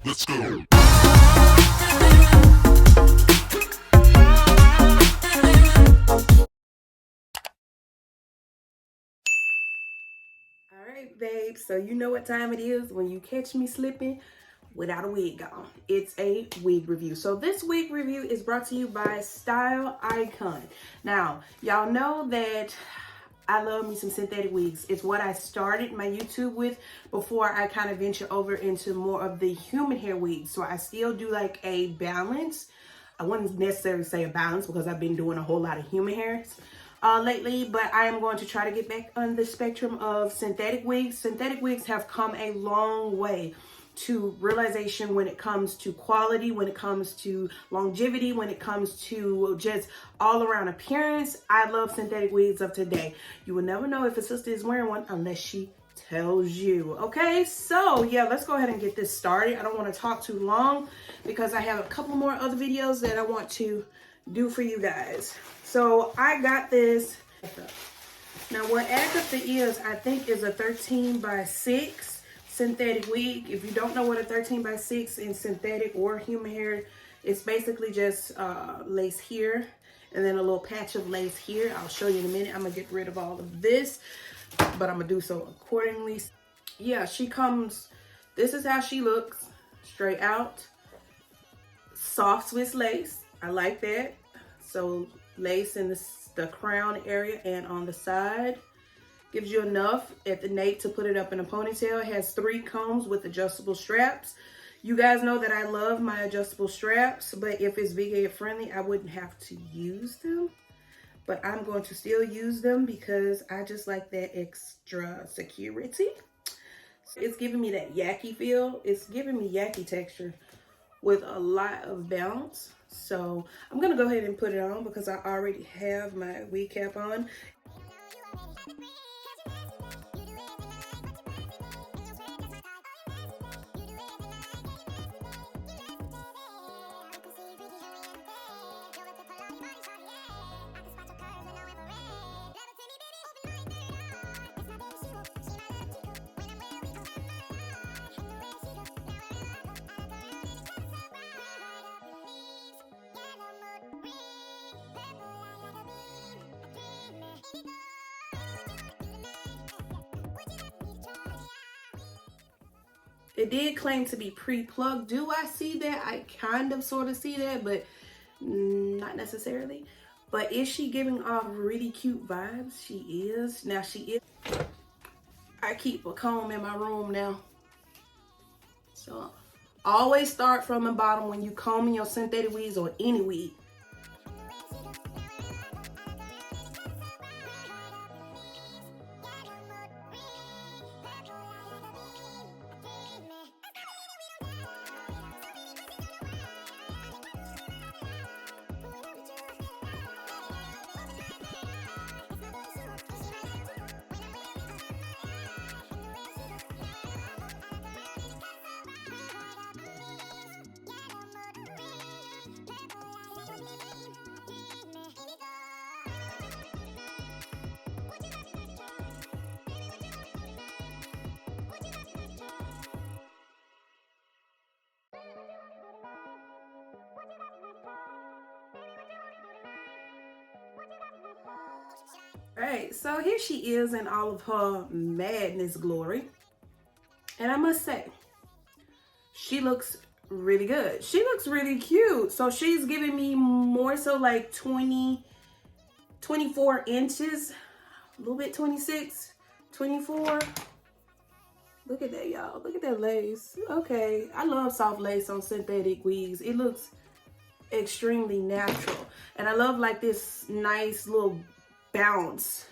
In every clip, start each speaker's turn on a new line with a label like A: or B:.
A: Let's go.
B: Alright, babe, so you know what time it is when you catch me slipping without a wig on. It's a wig review. So this wig review is brought to you by Stylicon. Now, y'all know that I love me some synthetic wigs. It's what I started my YouTube with before I kind of venture over into more of the human hair wigs. So I still do like a balance. I wouldn't necessarily say a balance because I've been doing a whole lot of human hairs lately, but I am going to try to get back on the spectrum of synthetic wigs. Synthetic wigs have come a long way to realization when it comes to quality, when it comes to longevity, when it comes to just all around appearance. I love synthetic wigs of today. You will never know if a sister is wearing one unless she tells you. Okay, so yeah, let's go ahead and get this started. I don't want to talk too long because I have a couple more other videos that I want to do for you guys. So I got this. Now what Agatha is, I think, is a 13 by 6 synthetic wig. If you don't know what a 13 by 6 in synthetic or human hair, it's basically just lace here and then a little patch of lace here. I'll show you in a minute. I'm gonna get rid of all of this, but I'm gonna do so accordingly. Yeah, she comes, this is how she looks, straight out, soft Swiss lace. I like that. So lace in the crown area and on the side. Gives you enough at the nape to put it up in a ponytail. It has 3 combs with adjustable straps. You guys know that I love my adjustable straps, but if it's big head friendly, I wouldn't have to use them. But I'm going to still use them because I just like that extra security. It's giving me that yaki feel. It's giving me yaki texture with a lot of bounce. So I'm gonna go ahead and put it on because I already have my wig cap on. It did claim to be pre-plugged. Do I see that? I kind of sort of see that, but not necessarily. But is she giving off really cute vibes? She is. Now she is. I keep a comb in my room now. So always start from the bottom when you combing your synthetic wigs or any wig. Right, so here she is in all of her madness glory. And I must say, she looks really good. She looks really cute. So she's giving me more so like 24 inches, a little bit 26, 24. Look at that, y'all. Look at that lace. Okay, I love soft lace on synthetic wigs. It looks extremely natural. And I love like this nice little bounce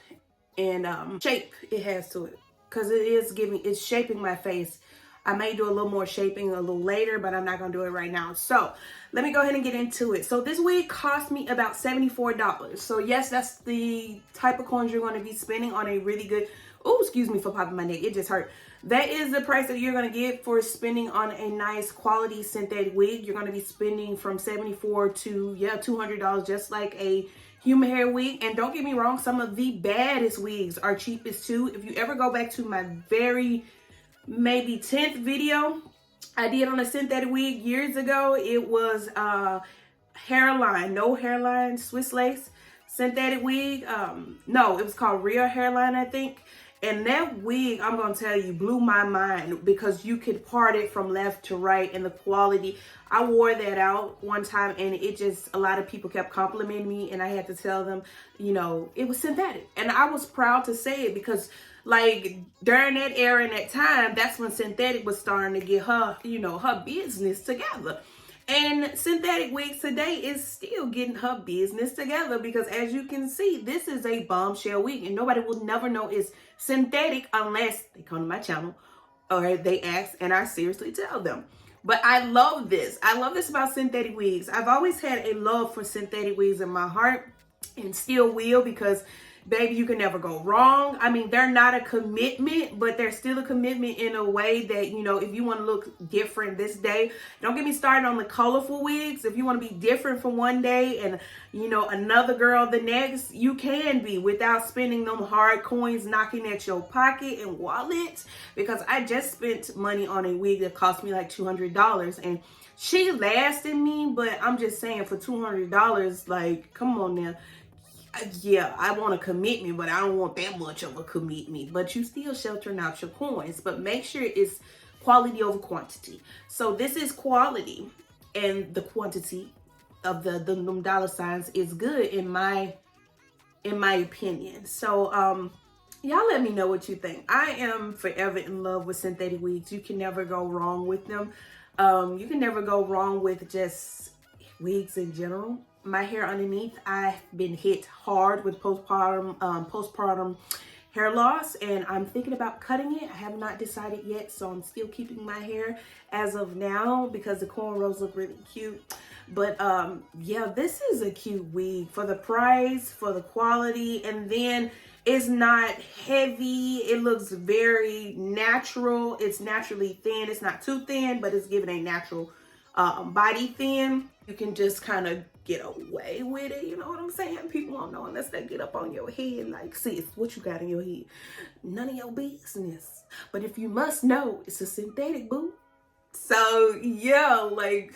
B: and shape it has to it, because it's shaping my face. I may do a little more shaping a little later, but I'm not gonna do it right now. So let me go ahead and get into it. So this wig cost me about $74. So yes, that's the type of coins you're going to be spending on a really good, oh, excuse me for popping my neck, it just hurt. That is the price that you're going to get for spending on a nice quality synthetic wig. You're going to be spending from $74 to, yeah, $200, just like a human hair wig. And don't get me wrong, some of the baddest wigs are cheapest too. If you ever go back to my very maybe 10th video, I did on a synthetic wig years ago. It was hairline, no hairline, Swiss lace synthetic wig. No, it was called real hairline, I think. And that wig, I'm gonna tell you, blew my mind because you could part it from left to right, and the quality. I wore that out one time, and it just, a lot of people kept complimenting me, and I had to tell them, you know, it was synthetic. And I was proud to say it because, like, during that era and that time, that's when synthetic was starting to get her, you know, her business together. And synthetic wigs today is still getting her business together because, as you can see, this is a bombshell wig, and nobody will never know it's synthetic unless they come to my channel or they ask and I seriously tell them. But I love this. I love this about synthetic wigs. I've always had a love for synthetic wigs in my heart and still will because, baby, you can never go wrong. I mean, they're not a commitment, but they're still a commitment in a way that, you know, if you want to look different this day, don't get me started on the colorful wigs. If you want to be different from one day and, you know, another girl the next, you can be without spending them hard coins knocking at your pocket and wallet. Because I just spent money on a wig that cost me like $200, and she lasted me, but I'm just saying, for $200, like, come on now. Yeah, I want a commitment, but I don't want that much of a commitment. But you still sheltering out your coins, but make sure it's quality over quantity. So this is quality, and the quantity of the dollar signs is good in my opinion. So y'all let me know what you think. I am forever in love with synthetic wigs. You can never go wrong with them. You can never go wrong with just wigs in general. My hair underneath, I've been hit hard with postpartum hair loss, and I'm thinking about cutting it. I have not decided yet, so I'm still keeping my hair as of now because the cornrows look really cute. But yeah, this is a cute wig for the price, for the quality, and then it's not heavy. It looks very natural. It's naturally thin. It's not too thin, but it's giving a natural body thin. You can just kind of get away with it, you know what I'm saying? People won't know unless they get up on your head like, sis, what you got in your head? None of your business. But if you must know, it's a synthetic, boo. So yeah, like,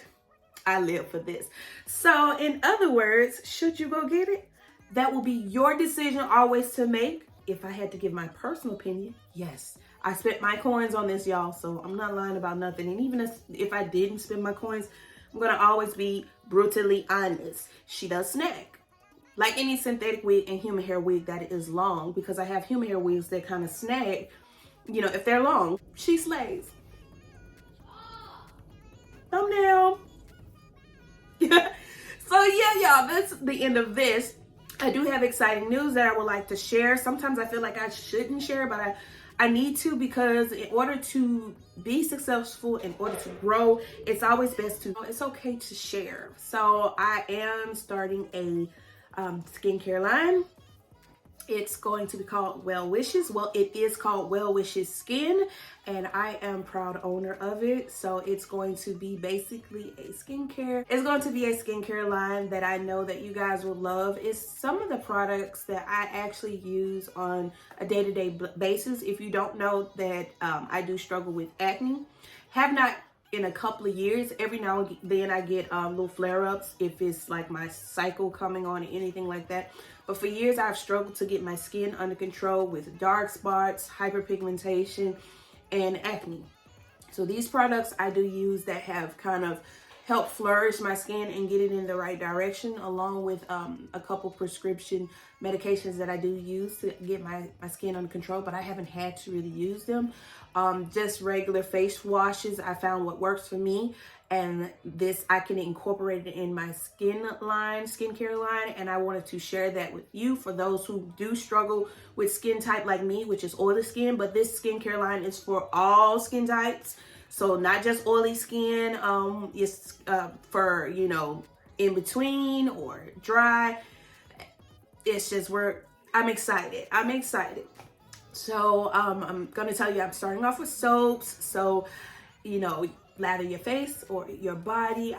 B: I live for this. So in other words, should you go get it? That will be your decision always to make. If I had to give my personal opinion, yes. I spent my coins on this, y'all, so I'm not lying about nothing. And even if I didn't spend my coins, I'm going to always be brutally honest. She does snag. Like any synthetic wig and human hair wig that is long, because I have human hair wigs that kind of snag, you know, if they're long, she slays. Thumbnail. So yeah, y'all, that's the end of this. I do have exciting news that I would like to share. Sometimes I feel like I shouldn't share, but I need to, because in order to be successful, in order to grow, it's always best to, it's okay to share. So I am starting a skincare line. It's going to be called Well Wishes. Well, it is called Well Wishes Skin, and I am proud owner of it. So it's going to be basically a skincare. It's going to be a skincare line that I know that you guys will love. It's some of the products that I actually use on a day-to-day basis. If you don't know that I do struggle with acne, have not in a couple of years. Every now and then I get little flare-ups if it's like my cycle coming on or anything like that. But for years I've struggled to get my skin under control with dark spots, hyperpigmentation, and acne. So these products I do use that have kind of helped flourish my skin and get it in the right direction, along with a couple prescription medications that I do use to get my skin under control, but I haven't had to really use them. Just regular face washes, I found what works for me, and this I can incorporate it in my skincare line, and I wanted to share that with you for those who do struggle with skin type like me, which is oily skin. But this skincare line is for all skin types, so not just oily skin. It's for, you know, in between or dry. It's just I'm excited. So I'm gonna tell you, I'm starting off with soaps. So, you know, lather your face or your body.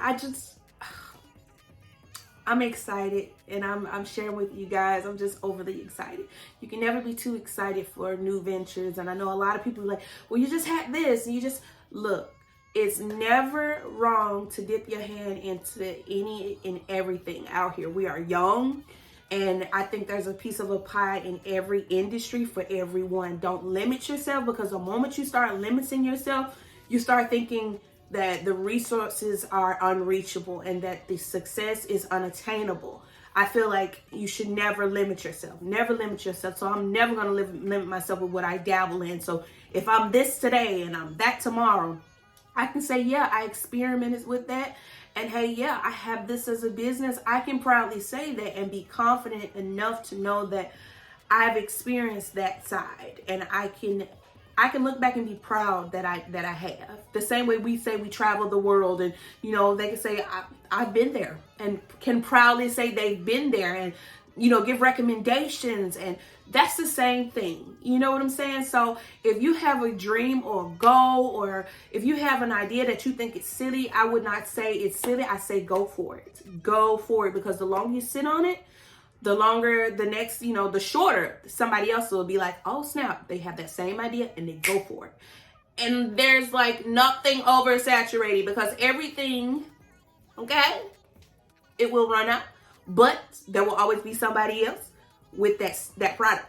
B: I'm excited, and I'm sharing with you guys. I'm just overly excited. You can never be too excited for new ventures. And I know a lot of people are like, well, you just had this, and you just look. It's never wrong to dip your hand into any and everything out here. We are young, and I think there's a piece of a pie in every industry for everyone. Don't limit yourself, because the moment you start limiting yourself, you start thinking that the resources are unreachable and that the success is unattainable. I feel like you should never limit yourself. Never limit yourself. So I'm never going to limit myself with what I dabble in. So if I'm this today and I'm that tomorrow, I can say, yeah, I experimented with that. And hey, yeah, I have this as a business. I can proudly say that and be confident enough to know that I've experienced that side. And I can look back and be proud that I have. The same way we say we travel the world, and you know, they can say I've been there, and can proudly say they've been there, and you know, give recommendations, and that's the same thing. You know what I'm saying? So if you have a dream or a goal, or if you have an idea that you think it's silly, I would not say it's silly. I say go for it. Go for it, because the longer you sit on it, the longer the next, you know, the shorter somebody else will be like, oh snap, they have that same idea and they go for it. And there's like nothing oversaturated, because everything, okay, it will run out, but there will always be somebody else with that product.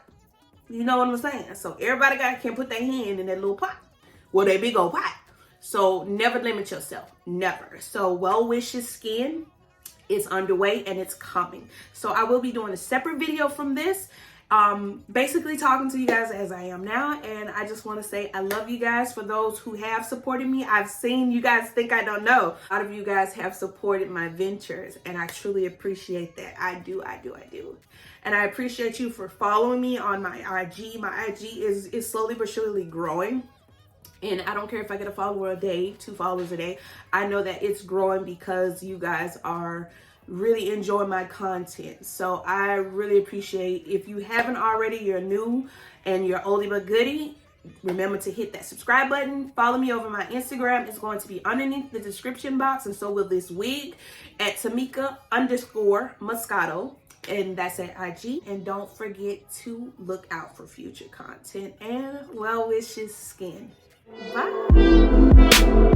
B: You know what I'm saying? So everybody can put their hand in that little pot, well, that big old pot. So never limit yourself, never. So Well Wishes Skin is underway and it's coming. So I will be doing a separate video from this, basically talking to you guys as I am now. And I just want to say I love you guys. For those who have supported me, I've seen you guys think I don't know. A lot of you guys have supported my ventures, and I truly appreciate that. I do. And I appreciate you for following me on my IG. My IG is slowly but surely growing. And I don't care if I get a follower a day, 2 followers a day. I know that it's growing because you guys are really enjoying my content. So I really appreciate, if you haven't already, you're new and you're oldie but goodie, remember to hit that subscribe button. Follow me over my Instagram. It's going to be underneath the description box. And so will this wig at Tamika_Moscato. And that's at IG. And don't forget to look out for future content. And Well Wishes Skin. Bye.